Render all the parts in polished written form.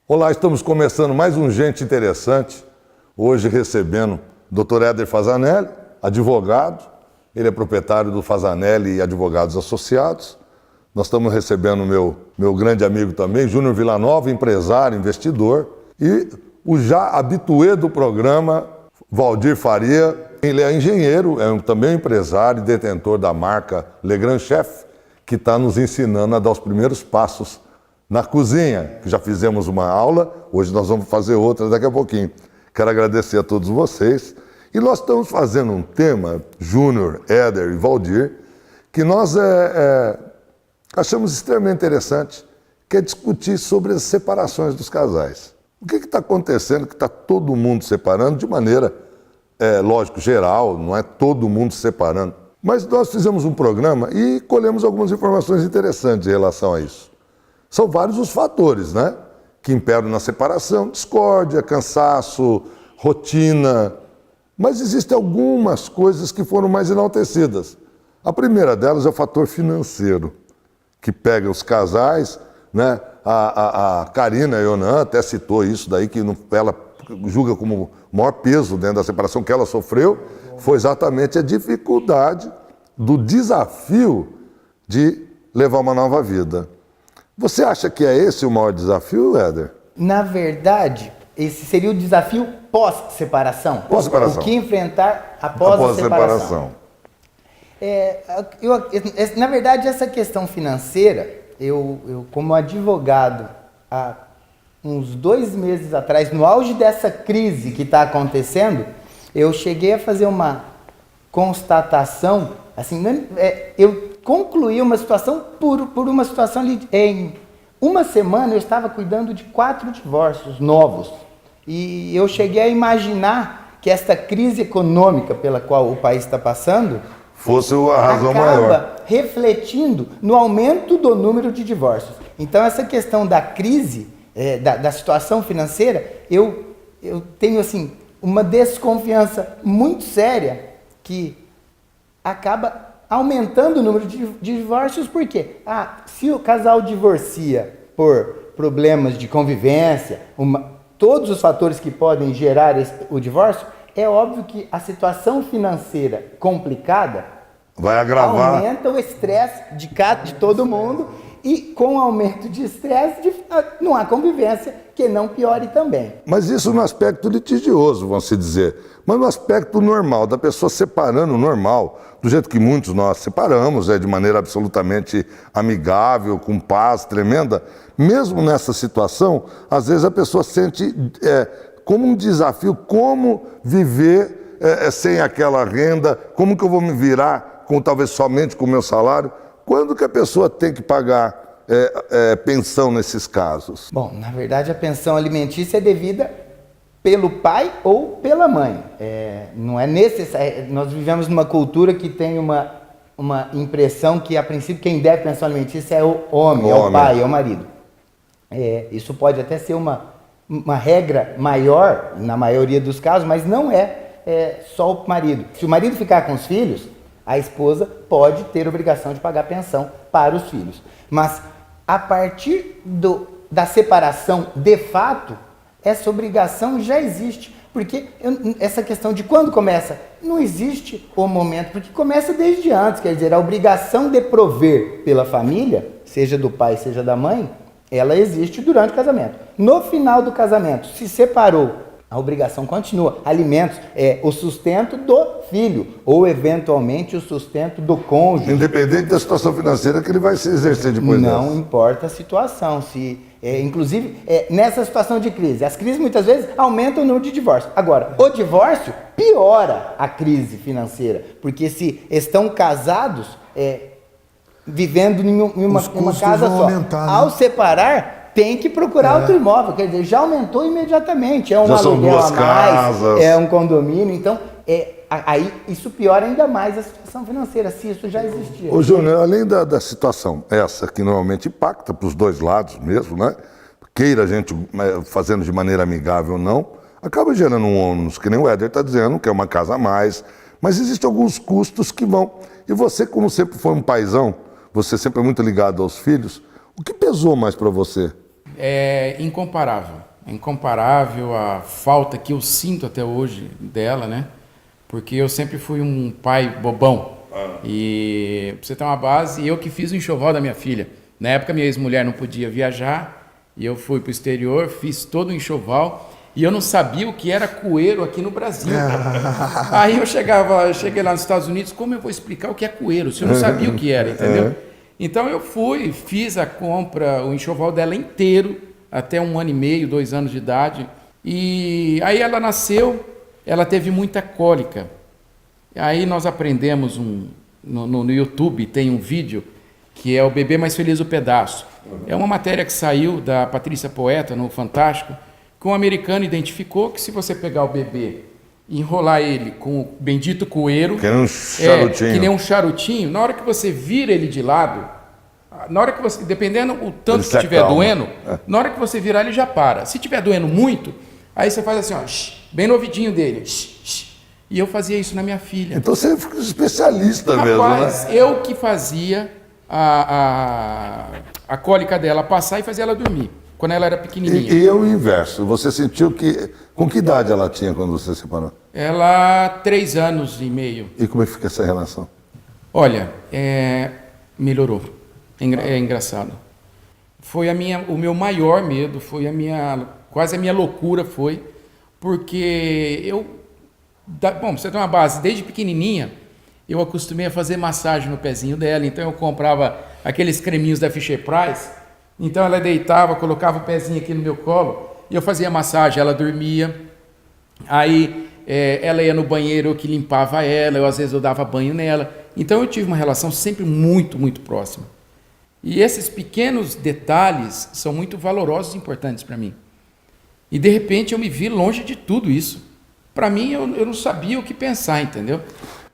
Olá, estamos começando mais um Gente Interessante, hoje recebendo o Dr. Éder Fasanelli, advogado, ele é proprietário do Fasanelli e Advogados Associados. Nós estamos recebendo meu grande amigo também, Júnior Villanova, empresário, investidor, e o já habituê do programa, Valdir Faria. Ele é engenheiro, também empresário e detentor da marca Le Grand Chef, que está nos ensinando a dar os primeiros passos na cozinha, que já fizemos uma aula, hoje nós vamos fazer outra daqui a pouquinho. Quero agradecer a todos vocês. E nós estamos fazendo um tema, Júnior, Éder e Valdir, que nós achamos extremamente interessante, que é discutir sobre as separações dos casais. O que está acontecendo que está todo mundo separando de maneira, lógico, geral, não é todo mundo se separando. Mas nós fizemos um programa e colhemos algumas informações interessantes em relação a isso. São vários os fatores, né, que imperam na separação: discórdia, cansaço, rotina. Mas existem algumas coisas que foram mais enaltecidas. A primeira delas é o fator financeiro, que pega os casais, né? A Karina Yonan até citou isso daí, que ela julga como o maior peso dentro da separação que ela sofreu, foi exatamente a dificuldade do desafio de levar uma nova vida. Você acha que é esse o maior desafio, Éder? Na verdade, esse seria o desafio pós-separação. Pós-separação. O que enfrentar após a separação. Na verdade, essa questão financeira, eu como advogado, há uns 2 meses atrás, no auge dessa crise que está acontecendo, eu cheguei a fazer uma constatação, assim, eu concluí uma situação por uma situação ali. Em uma semana eu estava cuidando de 4 divórcios novos. E eu cheguei a imaginar que esta crise econômica pela qual o país está passando fosse a razão maior. Acaba refletindo no aumento do número de divórcios. Então essa questão da crise, da situação financeira, eu tenho assim uma desconfiança muito séria que acaba aumentando o número de divórcios. Por quê? Se o casal divorcia por problemas de convivência, todos os fatores que podem gerar o divórcio, é óbvio que a situação financeira complicada vai agravar, aumenta o estresse de todo mundo, e com o aumento de estresse não há convivência que não piore também. Mas isso no aspecto litigioso, vamos se dizer. Mas no aspecto normal, da pessoa separando normal, do jeito que muitos nós separamos, de maneira absolutamente amigável, com paz tremenda, mesmo nessa situação, às vezes a pessoa sente como um desafio, como viver sem aquela renda, como que eu vou me virar talvez somente com o meu salário. Quando que a pessoa tem que pagar pensão nesses casos? Bom, na verdade a pensão alimentícia é devida pelo pai ou pela mãe. Não é necessário. Nós vivemos numa cultura que tem uma impressão que, a princípio, quem deve pensão alimentícia é o homem, é o pai, é o marido. Isso pode até ser uma regra maior, na maioria dos casos, mas não é só o marido. Se o marido ficar com os filhos, a esposa pode ter obrigação de pagar pensão para os filhos. Mas, a partir da separação, de fato, essa obrigação já existe. Porque essa questão de quando começa, não existe o momento, porque começa desde antes. Quer dizer, a obrigação de prover pela família, seja do pai, seja da mãe, ela existe durante o casamento. No final do casamento, se separou, a obrigação continua. Alimentos o sustento do filho, ou eventualmente o sustento do cônjuge. Independente da situação financeira que ele vai se exercer depois dessa. Não importa a situação. Inclusive, nessa situação de crise, as crises muitas vezes aumentam o número de divórcios. Agora, o divórcio piora a crise financeira, porque se estão casados, vivendo em uma casa só, ao separar, tem que procurar outro imóvel. Quer dizer, já aumentou imediatamente. É um aluguel a mais, casas. É um condomínio. Então, aí isso piora ainda mais a situação financeira, se isso já existia. Ô, Júnior, além da situação essa que normalmente impacta para os dois lados mesmo, né? Queira a gente fazendo de maneira amigável ou não, acaba gerando um ônus, que nem o Éder está dizendo, que é uma casa a mais. Mas existem alguns custos que vão. E você, como sempre foi um paizão, você sempre é muito ligado aos filhos, o que pesou mais para você? é incomparável. É incomparável a falta que eu sinto até hoje dela, né? Porque eu sempre fui um pai bobão. E pra você ter uma base, eu que fiz o enxoval da minha filha. Na época, minha ex-mulher não podia viajar, e eu fui pro exterior, fiz todo o enxoval, e eu não sabia o que era coeiro aqui no Brasil. Aí eu cheguei lá nos Estados Unidos, como eu vou explicar o que é coeiro? Se eu não sabia o que era, entendeu? Então eu fui, fiz a compra, o enxoval dela inteiro, até 1 ano e meio, 2 anos de idade. E aí ela nasceu, ela teve muita cólica. Aí nós aprendemos no YouTube, tem um vídeo que é o Bebê Mais Feliz do Pedaço. É uma matéria que saiu da Patrícia Poeta no Fantástico, que um americano identificou que se você pegar o bebê e enrolar ele com o bendito coeiro, que nem um charutinho, que nem um charutinho, na hora que você vira ele de lado, na hora que você, dependendo o tanto que estiver doendo, na hora que você virar ele já para. Se estiver doendo muito, aí você faz assim, ó, bem no ouvidinho dele. E eu fazia isso na minha filha. Então você é especialista mesmo, né? Eu que fazia a cólica dela passar e fazia ela dormir, quando ela era pequenininha. E o inverso, você sentiu que... Com que idade ela tinha quando você se separou? Ela, 3 anos e meio. E como é que fica essa relação? Olha, melhorou. É engraçado. Foi o meu maior medo, foi quase a minha loucura foi, porque bom, você tem uma base, desde pequenininha, eu acostumei a fazer massagem no pezinho dela, então eu comprava aqueles creminhos da Fisher-Price, então ela deitava, colocava o pezinho aqui no meu colo, e eu fazia massagem, ela dormia, aí ela ia no banheiro, eu que limpava ela, às vezes eu dava banho nela, então eu tive uma relação sempre muito, muito próxima. E esses pequenos detalhes são muito valorosos e importantes para mim. E de repente eu me vi longe de tudo isso. Para mim, eu não sabia o que pensar, entendeu?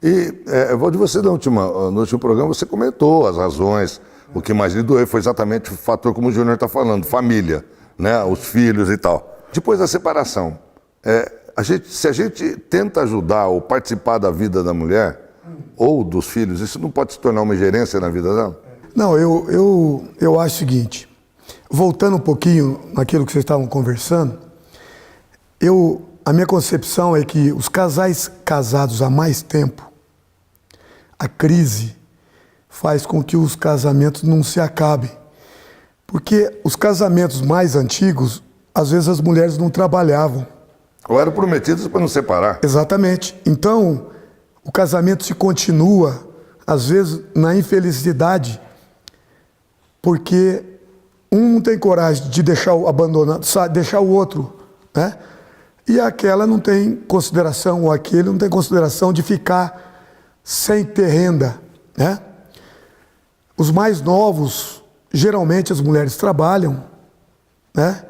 E, Valdir, você no último programa, você comentou as razões, o que mais lhe doeu foi exatamente o fator como o Júnior está falando, família, né, os filhos e tal. Depois da separação, se a gente tenta ajudar ou participar da vida da mulher ou dos filhos, isso não pode se tornar uma ingerência na vida dela? Não, eu acho o seguinte, voltando um pouquinho naquilo que vocês estavam conversando, a minha concepção é que os casais casados há mais tempo, a crise faz com que os casamentos não se acabem. Porque os casamentos mais antigos, às vezes as mulheres não trabalhavam. Ou eram prometidas para não separar. Exatamente. Então, o casamento se continua, às vezes, na infelicidade, porque um não tem coragem de deixar o outro, né? E aquela não tem consideração, ou aquele não tem consideração de ficar sem ter renda, né? Os mais novos, geralmente as mulheres trabalham, né?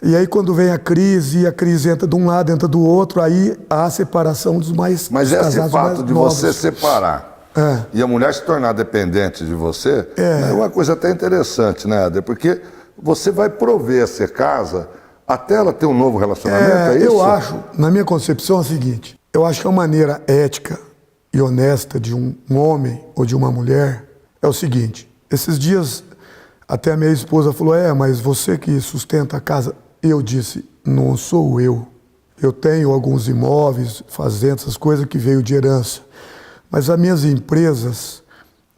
E aí quando vem a crise entra de um lado, entra do outro, aí há a separação dos mais Mas casados esse fato de novos. você separar e a mulher se tornar dependente de você é uma coisa até interessante, né, Ader? Porque você vai prover essa casa até ela ter um novo relacionamento, é isso? Eu acho, na minha concepção, é o seguinte, eu acho que a maneira ética e honesta de um homem ou de uma mulher é o seguinte, esses dias até a minha esposa falou, mas você que sustenta a casa, eu disse, não sou eu. Eu tenho alguns imóveis, fazendas, essas coisas que veio de herança. Mas as minhas empresas,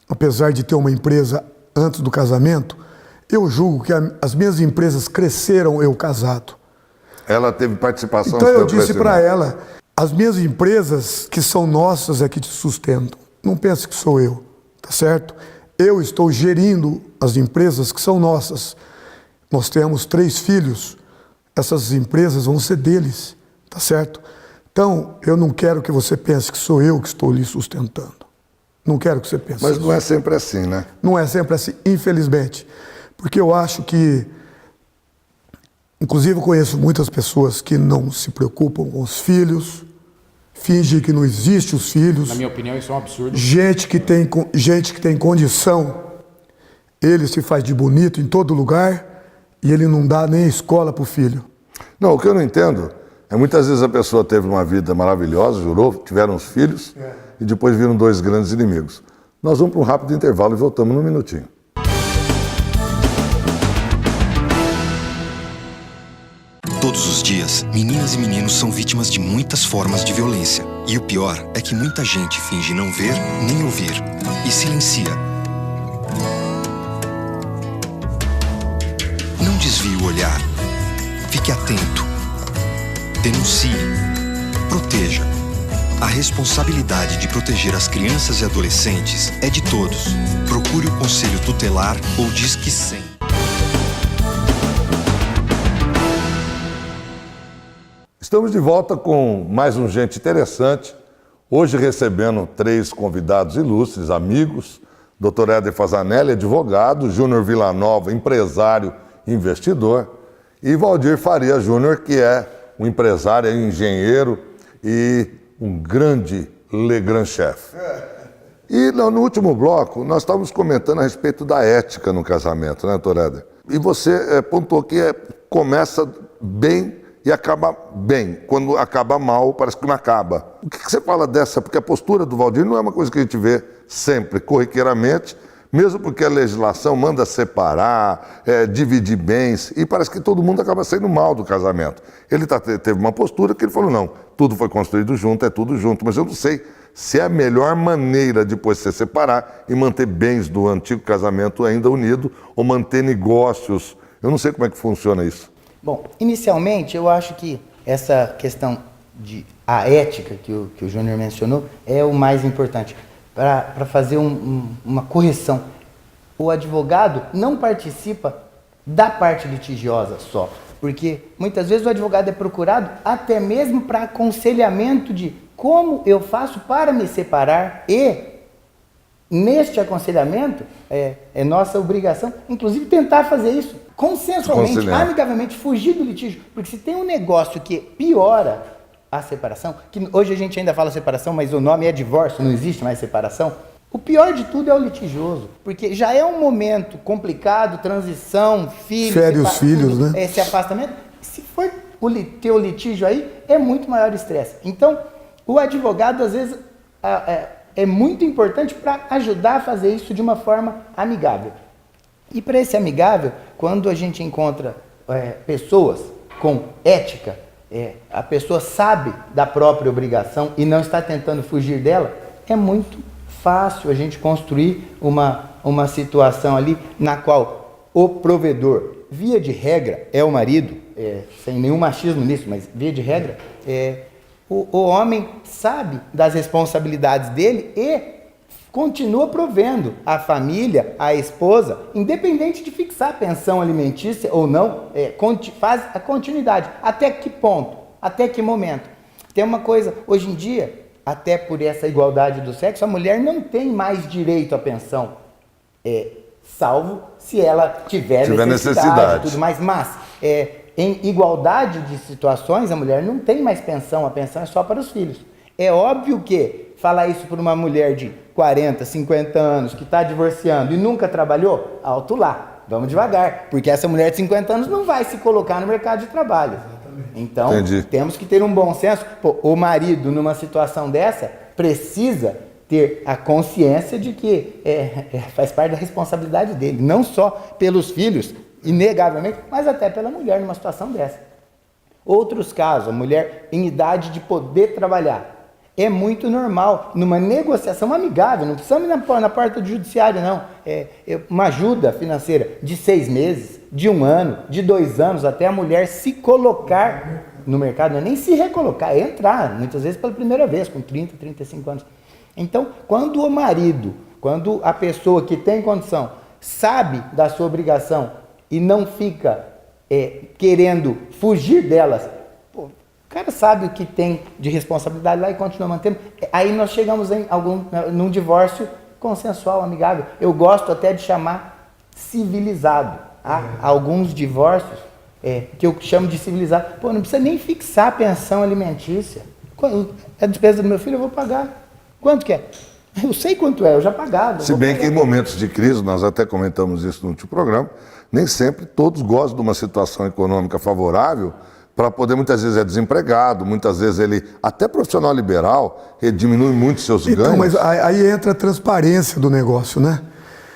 apesar de ter uma empresa antes do casamento, eu julgo que as minhas empresas cresceram eu casado. Ela teve participação. Então eu disse para ela, as minhas empresas que são nossas é que te sustentam. Não pense que sou eu, tá certo? Eu estou gerindo as empresas que são nossas. Nós temos 3 filhos, essas empresas vão ser deles, tá certo? Então, eu não quero que você pense que sou eu que estou lhe sustentando. Não quero que você pense Mas isso. não é sempre assim, né? Não é sempre assim, infelizmente. Porque eu acho que, inclusive eu conheço muitas pessoas que não se preocupam com os filhos, fingem que não existe os filhos. Na minha opinião, isso é um absurdo. Gente que tem condição, ele se faz de bonito em todo lugar e ele não dá nem escola para o filho. Não, o que eu não entendo é muitas vezes a pessoa teve uma vida maravilhosa, jurou, tiveram os filhos e depois viram 2 grandes inimigos. Nós vamos para um rápido intervalo e voltamos num minutinho. Todos os dias, meninas e meninos são vítimas de muitas formas de violência. E o pior é que muita gente finge não ver nem ouvir e silencia. Não desvie o olhar. Fique atento. Denuncie. Proteja. A responsabilidade de proteger as crianças e adolescentes é de todos. Procure o Conselho Tutelar ou Disque 100. Estamos de volta com mais um Gente Interessante, hoje recebendo 3 convidados ilustres, amigos, Dr. Éder Fazanelli, advogado, Júnior Villanova, empresário e investidor, e Valdir Faria Júnior, que é um empresário, engenheiro e um grande Le Grand Chef. E no último bloco, nós estávamos comentando a respeito da ética no casamento, né, Dr. Éder? E você pontuou que começa bem e acaba bem. Quando acaba mal, parece que não acaba. O que você fala dessa? Porque a postura do Valdir não é uma coisa que a gente vê sempre, corriqueiramente, mesmo porque a legislação manda separar, dividir bens, e parece que todo mundo acaba saindo mal do casamento. Ele teve uma postura que ele falou, não, tudo foi construído junto, é tudo junto, mas eu não sei se é a melhor maneira depois de se separar e manter bens do antigo casamento ainda unido, ou manter negócios. Eu não sei como é que funciona isso. Bom, inicialmente eu acho que essa questão a ética que o Júnior mencionou é o mais importante para fazer uma correção. O advogado não participa da parte litigiosa só, porque muitas vezes o advogado é procurado até mesmo para aconselhamento de como eu faço para me separar e neste aconselhamento é nossa obrigação, inclusive, tentar fazer isso consensualmente, amigavelmente, fugir do litígio. Porque se tem um negócio que piora a separação, que hoje a gente ainda fala separação, mas o nome é divórcio, não existe mais separação, o pior de tudo é o litigioso, porque já é um momento complicado, transição, filhos... Fere os filhos, né? Esse afastamento. Se for ter o litígio aí, é muito maior estresse. Então, o advogado, às vezes... é muito importante para ajudar a fazer isso de uma forma amigável. E para esse amigável, quando a gente encontra pessoas com ética, a pessoa sabe da própria obrigação e não está tentando fugir dela, é muito fácil a gente construir uma situação ali na qual o provedor, via de regra, é o marido, sem nenhum machismo nisso, mas via de regra, o homem sabe das responsabilidades dele e continua provendo a família, a esposa, independente de fixar a pensão alimentícia ou não, faz a continuidade. Até que ponto? Até que momento? Tem uma coisa, hoje em dia, até por essa igualdade do sexo, a mulher não tem mais direito à pensão, salvo se ela tiver necessidade e tudo mais, mas... em igualdade de situações, a mulher não tem mais pensão, a pensão é só para os filhos. É óbvio que falar isso para uma mulher de 40, 50 anos que está divorciando e nunca trabalhou, alto lá, vamos devagar, porque essa mulher de 50 anos não vai se colocar no mercado de trabalho. Exatamente. Então, temos que ter um bom senso. O marido, numa situação dessa, precisa ter a consciência de que faz parte da responsabilidade dele, não só pelos filhos, inegavelmente, mas até pela mulher numa situação dessa. Outros casos, a mulher em idade de poder trabalhar. É muito normal, numa negociação amigável, não precisamos ir na porta do judiciário, não. Uma ajuda financeira de 6 meses, de 1 ano, de 2 anos, até a mulher se colocar no mercado, não é nem se recolocar, é entrar, muitas vezes pela primeira vez, com 30, 35 anos. Então, quando o marido, quando a pessoa que tem condição, sabe da sua obrigação, e não fica querendo fugir delas, o cara sabe o que tem de responsabilidade lá e continua mantendo. Aí nós chegamos num divórcio consensual, amigável. Eu gosto até de chamar civilizado. Há alguns divórcios que eu chamo de civilizado. Não precisa nem fixar a pensão alimentícia. A despesa do meu filho eu vou pagar. Quanto que é? Eu sei quanto é, eu já pagava. Se bem que em momentos de crise, nós até comentamos isso no último programa, nem sempre todos gostam de uma situação econômica favorável para poder, muitas vezes é desempregado, muitas vezes ele, até profissional liberal, ele diminui muito seus ganhos. Mas aí entra a transparência do negócio, né?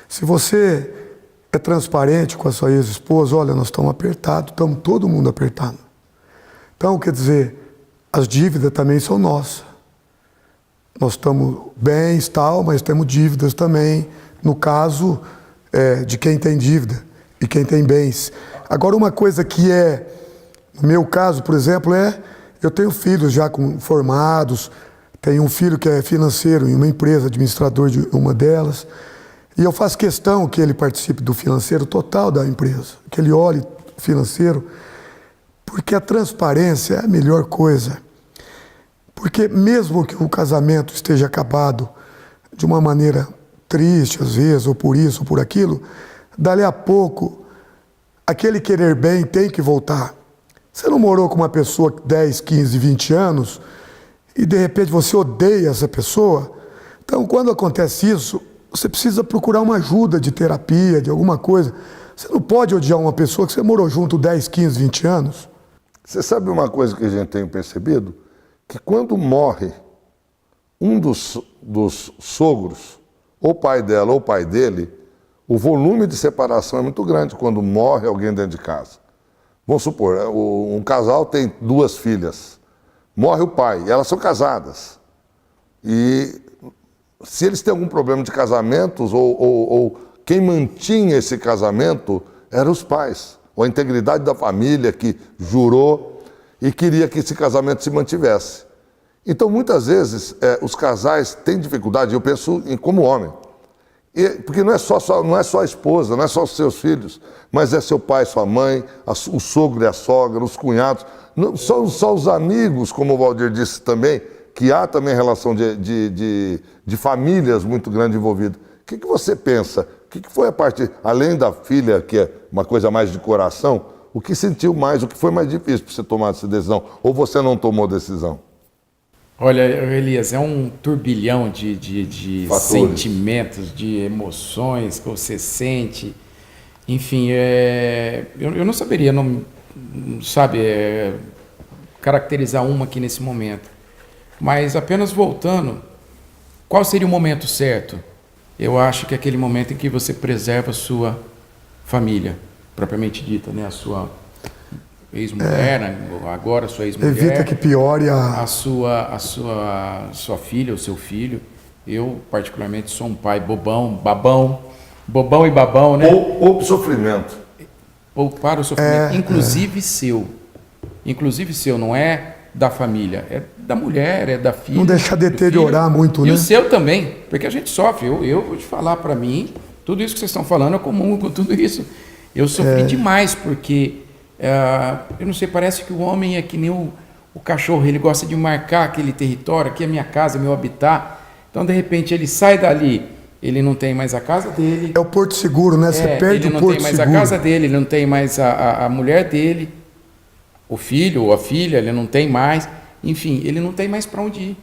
Se você é transparente com a sua ex-esposa, olha, nós estamos apertados, estamos todo mundo apertado. Então, quer dizer, as dívidas também são nossas. Nós estamos bens, tal, mas temos dívidas também, no caso de quem tem dívida e quem tem bens. Agora, uma coisa que no meu caso, por exemplo, eu tenho filhos já formados, tenho um filho que é financeiro em uma empresa, administrador de uma delas, e eu faço questão que ele participe do financeiro total da empresa, que ele olhe o financeiro, porque a transparência é a melhor coisa. Porque mesmo que o casamento esteja acabado de uma maneira triste, às vezes, ou por isso, ou por aquilo, dali a pouco, aquele querer bem tem que voltar. Você não morou com uma pessoa 10, 15, 20 anos e de repente você odeia essa pessoa? Então, quando acontece isso, você precisa procurar uma ajuda de terapia, de alguma coisa. Você não pode odiar uma pessoa que você morou junto 10, 15, 20 anos. Você sabe uma coisa que a gente tem percebido? Que quando morre um dos sogros, ou pai dela ou pai dele, o volume de separação é muito grande quando morre alguém dentro de casa. Vamos supor, um casal tem 2 filhas, morre o pai, elas são casadas. E se eles têm algum problema de casamentos, ou quem mantinha esse casamento eram os pais, ou a integridade da família que jurou e queria que esse casamento se mantivesse. Então, muitas vezes, os casais têm dificuldade, eu penso como homem, porque não é só a esposa, não é só os seus filhos, mas é seu pai, sua mãe, o sogro e a sogra, os cunhados, não só os amigos, como o Valdir disse também, que há também relação de famílias muito grande envolvida. O que você pensa? O que foi a parte, além da filha, que é uma coisa mais de coração, o que sentiu mais, o que foi mais difícil para você tomar essa decisão? Ou você não tomou decisão? Olha, Elias, é um turbilhão de sentimentos, de emoções que você sente. Enfim, eu não saberia, caracterizar uma aqui nesse momento. Mas apenas voltando, qual seria o momento certo? Eu acho que é aquele momento em que você preserva a sua família, propriamente dita, né? A sua ex-mulher, né? Agora a sua ex-mulher. Evita que piore a sua filha, o seu filho. Eu, particularmente, sou um pai bobão e babão, né? Ou para o sofrimento. Ou para o sofrimento, inclusive seu. Inclusive seu, não é da família, é da mulher, é da filha. Não deixar deteriorar muito, né? E o seu também, porque a gente sofre. Eu vou te falar, para mim, tudo isso que vocês estão falando é comum com tudo isso. Eu sofri demais, porque, eu não sei, parece que o homem é que nem o cachorro, ele gosta de marcar aquele território, aqui é minha casa, meu habitat. Então, de repente, ele sai dali, ele não tem mais a casa dele. É o porto seguro, né? Você perde o porto seguro. Ele não tem mais a casa dele, ele não tem mais a mulher dele, o filho ou a filha, ele não tem mais. Enfim, ele não tem mais para onde ir,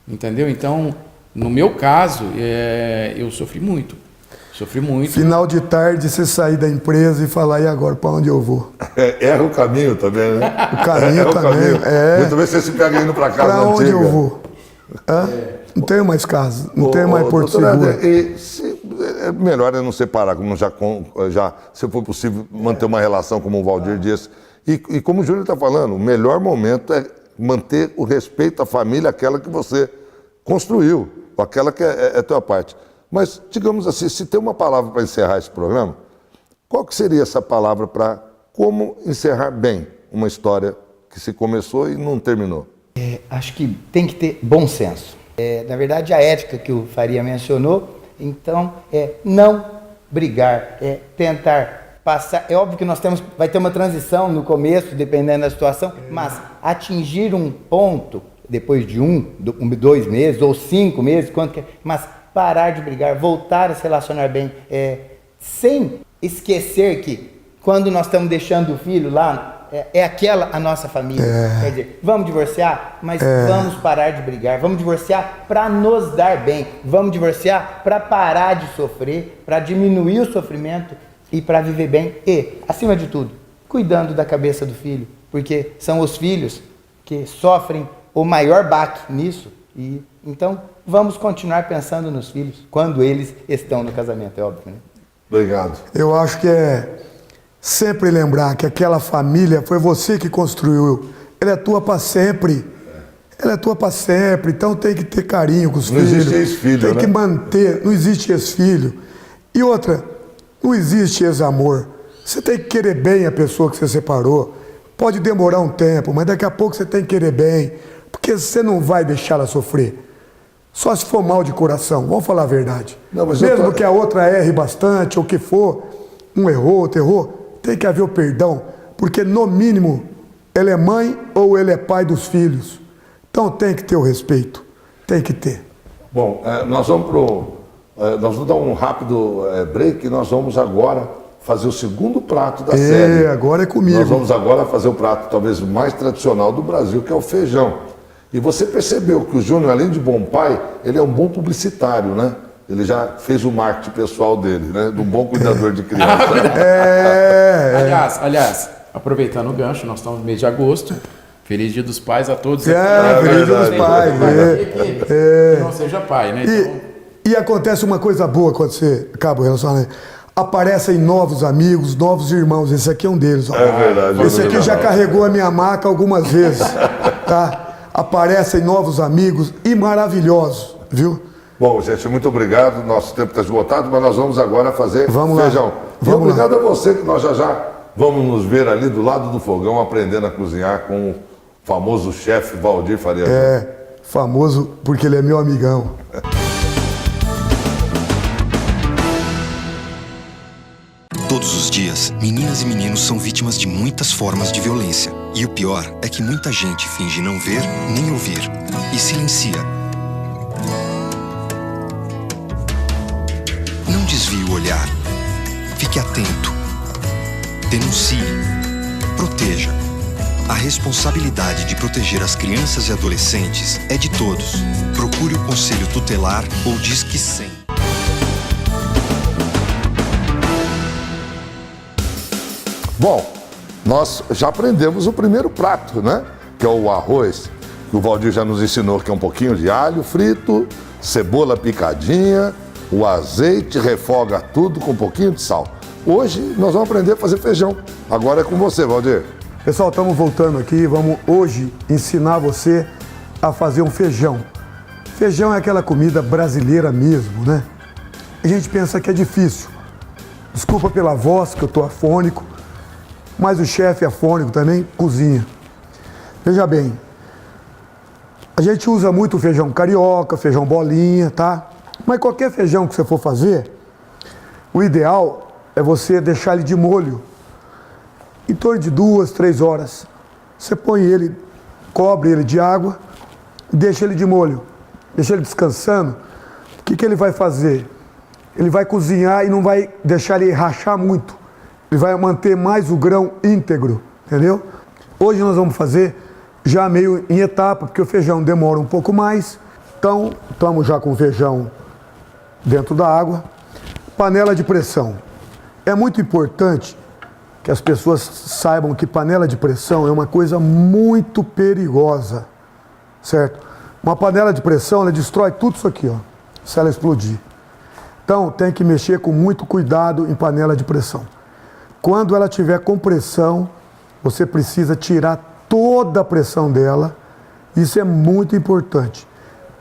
entendeu? Então, no meu caso, eu sofri muito. Final de tarde, você sair da empresa e falar, e agora, para onde eu vou? Erra o caminho também, né? O caminho também. Muitas vezes você se pega indo para casa antiga. Para onde eu vou? Não tenho mais casa, não tenho mais porto seguro. É melhor não separar, como já, se for possível, manter uma relação, como o Valdir disse. E como o Júlio está falando, o melhor momento é manter o respeito à família, aquela que você construiu, aquela que é tua parte. Mas, digamos assim, se tem uma palavra para encerrar esse programa, qual que seria essa palavra para como encerrar bem uma história que se começou e não terminou? Acho que tem que ter bom senso. Na verdade, a ética que o Faria mencionou, então, não brigar, tentar passar. É óbvio que vai ter uma transição no começo, dependendo da situação, mas atingir um ponto, depois de 2 meses ou 5 meses, mas parar de brigar, voltar a se relacionar bem, sem esquecer que quando nós estamos deixando o filho lá, aquela a nossa família. Quer dizer, vamos divorciar, mas vamos parar de brigar, vamos divorciar para nos dar bem, vamos divorciar para parar de sofrer, para diminuir o sofrimento e para viver bem e, acima de tudo, cuidando da cabeça do filho, porque são os filhos que sofrem o maior baque nisso. E então vamos continuar pensando nos filhos quando eles estão no casamento, é óbvio, né? Obrigado. Eu acho que sempre lembrar que aquela família foi você que construiu ela é tua para sempre. Ela é tua para sempre, então tem que ter carinho com os filhos. Não existe ex-filho, tem né? que manter, não existe ex-filho. E outra, não existe ex-amor. Você tem que querer bem a pessoa que você separou. Pode demorar um tempo, mas daqui a pouco você tem que querer bem, porque você não vai deixar ela sofrer. Só se for mal de coração, vamos falar a verdade. Não, mas mesmo que a outra erre bastante, ou que for, um errou, outro errou, tem que haver o perdão, porque no mínimo ela é mãe ou ele é pai dos filhos. Então tem que ter o respeito, tem que ter. Bom, nós vamos dar um rápido break e nós vamos agora fazer o segundo prato da série. Agora é comigo. Nós vamos agora fazer o prato talvez mais tradicional do Brasil, que é o feijão. E você percebeu que o Júnior, além de bom pai, ele é um bom publicitário, né? Ele já fez o marketing pessoal dele, né? De um bom cuidador de criança. Aliás, aproveitando o gancho, nós estamos no mês de agosto. Feliz Dia dos Pais a todos. Feliz Dia dos Pais. Que não seja pai, né? Então... E acontece uma coisa boa quando você acaba o relacionamento. Aparecem novos amigos, novos irmãos. Esse aqui é um deles. Ó. É verdade. Esse aqui já carregou a minha maca algumas vezes. Tá? Aparecem novos amigos e maravilhosos, viu? Bom, gente, muito obrigado. Nosso tempo está esgotado, mas nós vamos agora fazer feijão. E obrigado a você, que nós já vamos nos ver ali do lado do fogão, aprendendo a cozinhar com o famoso chefe Valdir Faria. Famoso porque ele é meu amigão. Todos os dias, meninas e meninos são vítimas de muitas formas de violência. E o pior é que muita gente finge não ver nem ouvir e silencia. Não desvie o olhar. Fique atento. Denuncie. Proteja. A responsabilidade de proteger as crianças e adolescentes é de todos. Procure o Conselho Tutelar ou Disque 100. Bom, nós já aprendemos o primeiro prato, né? Que é o arroz, que o Valdir já nos ensinou, que é um pouquinho de alho frito, cebola picadinha, o azeite, refoga tudo com um pouquinho de sal. Hoje nós vamos aprender a fazer feijão. Agora é com você, Valdir. Pessoal, estamos voltando aqui, vamos hoje ensinar você a fazer um feijão. Feijão é aquela comida brasileira mesmo, né? A gente pensa que é difícil. Desculpa pela voz, que eu tô afônico, mas o chefe afônico também cozinha. Veja bem, a gente usa muito feijão carioca, feijão bolinha, tá? Mas qualquer feijão que você for fazer, o ideal é você deixar ele de molho em torno de 2, 3 horas. Você põe ele, cobre ele de água e deixa ele de molho. Deixa ele descansando. O que ele vai fazer? Ele vai cozinhar e não vai deixar ele rachar muito. Ele vai manter mais o grão íntegro, entendeu? Hoje nós vamos fazer já meio em etapa, porque o feijão demora um pouco mais. Então, estamos já com o feijão dentro da água. Panela de pressão. É muito importante que as pessoas saibam que panela de pressão é uma coisa muito perigosa, certo? Uma panela de pressão, ela destrói tudo isso aqui, ó, se ela explodir. Então, tem que mexer com muito cuidado em panela de pressão. Quando ela tiver com pressão, você precisa tirar toda a pressão dela. Isso é muito importante.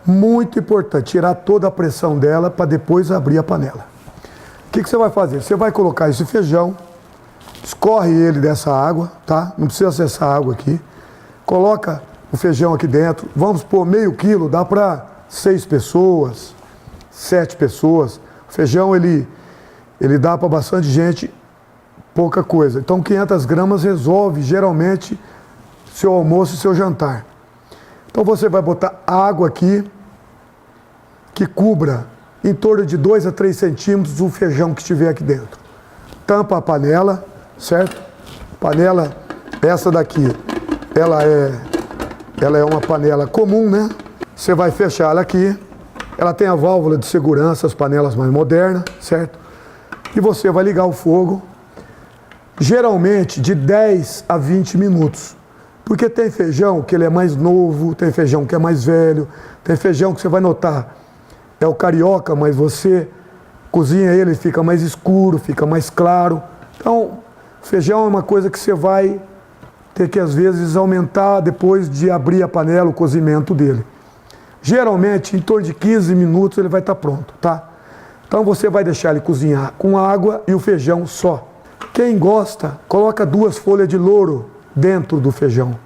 Muito importante, tirar toda a pressão dela para depois abrir a panela. O que você vai fazer? Você vai colocar esse feijão, escorre ele dessa água, tá? Não precisa ser essa água aqui. Coloca o feijão aqui dentro. Vamos pôr meio quilo, dá para 6 pessoas, 7 pessoas. O feijão, ele dá para bastante gente, pouca coisa. Então 500 gramas resolve geralmente seu almoço e seu jantar. Então você vai botar água aqui que cubra em torno de 2 a 3 centímetros o feijão que estiver aqui dentro. Tampa a panela, certo? Panela, essa daqui, ela é uma panela comum, né? Você vai fechar ela aqui. Ela tem a válvula de segurança, as panelas mais modernas, certo? E você vai ligar o fogo, geralmente de 10 a 20 minutos. Porque tem feijão que ele é mais novo, tem feijão que é mais velho, tem feijão que você vai notar, é o carioca, mas você cozinha ele, fica mais escuro, fica mais claro. Então, feijão é uma coisa que você vai ter que às vezes aumentar depois de abrir a panela o cozimento dele. Geralmente, em torno de 15 minutos ele vai estar pronto, tá? Então você vai deixar ele cozinhar com água e o feijão só. Quem gosta, coloca 2 folhas de louro dentro do feijão.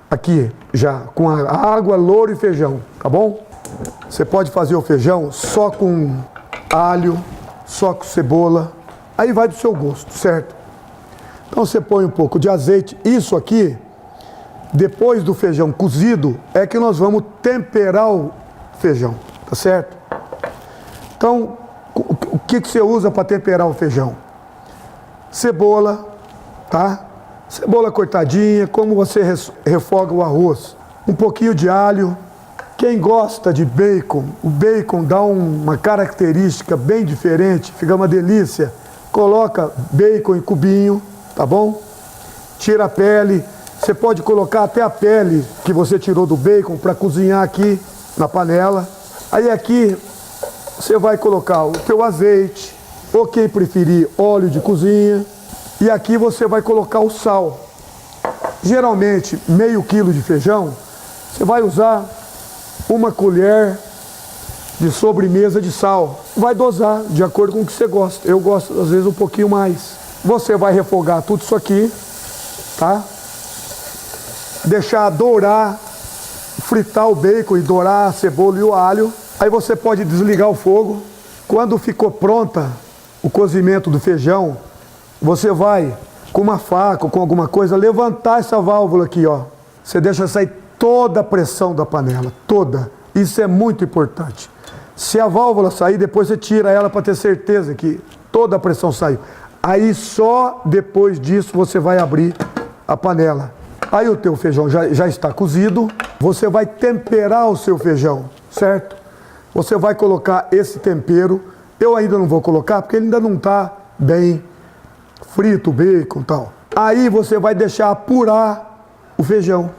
Aqui, já, com a água, louro e feijão, tá bom? Você pode fazer o feijão só com alho, só com cebola, aí vai do seu gosto, certo? Então você põe um pouco de azeite. Isso aqui, depois do feijão cozido, é que nós vamos temperar o feijão, tá certo? Então, o que você usa para temperar o feijão? Cebola, tá? Cebola cortadinha, como você refoga o arroz. Um pouquinho de alho. Quem gosta de bacon, o bacon dá uma característica bem diferente, fica uma delícia. Coloca bacon em cubinho, tá bom? Tira a pele. Você pode colocar até a pele que você tirou do bacon para cozinhar aqui na panela. Aí aqui você vai colocar o teu azeite, ou quem preferir, óleo de cozinha. E aqui você vai colocar o sal. Geralmente, meio quilo de feijão, você vai usar 1 colher de sobremesa de sal. Vai dosar de acordo com o que você gosta. Eu gosto, às vezes, um pouquinho mais. Você vai refogar tudo isso aqui, tá? Deixar dourar, fritar o bacon e dourar a cebola e o alho. Aí você pode desligar o fogo. Quando ficou pronta o cozimento do feijão, você vai, com uma faca ou com alguma coisa, levantar essa válvula aqui, ó. Você deixa sair toda a pressão da panela, toda. Isso é muito importante. Se a válvula sair, depois você tira ela para ter certeza que toda a pressão saiu. Aí só depois disso você vai abrir a panela. Aí o teu feijão já está cozido. Você vai temperar o seu feijão, certo? Você vai colocar esse tempero. Eu ainda não vou colocar porque ele ainda não está bem frito, o bacon e tal. Aí você vai deixar apurar o feijão.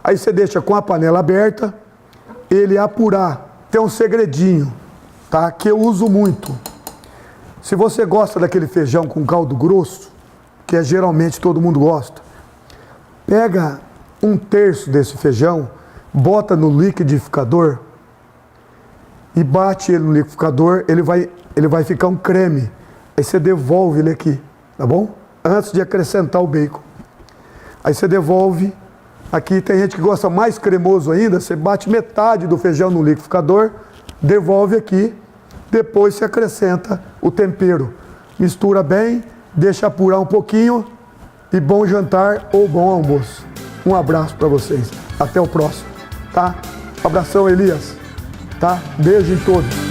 Aí você deixa com a panela aberta, ele apurar. Tem um segredinho, tá? Que eu uso muito. Se você gosta daquele feijão com caldo grosso, que é geralmente todo mundo gosta, pega 1/3 desse feijão, bota no liquidificador e bate ele no liquidificador, ele vai ficar um creme. Aí você devolve ele aqui, tá bom? Antes de acrescentar o bacon. Aí você devolve. Aqui tem gente que gosta mais cremoso ainda, você bate metade do feijão no liquidificador, devolve aqui, depois você acrescenta o tempero. Mistura bem, deixa apurar um pouquinho e bom jantar ou bom almoço. Um abraço para vocês. Até o próximo, tá? Um abração, Elias, tá? Beijo em todos.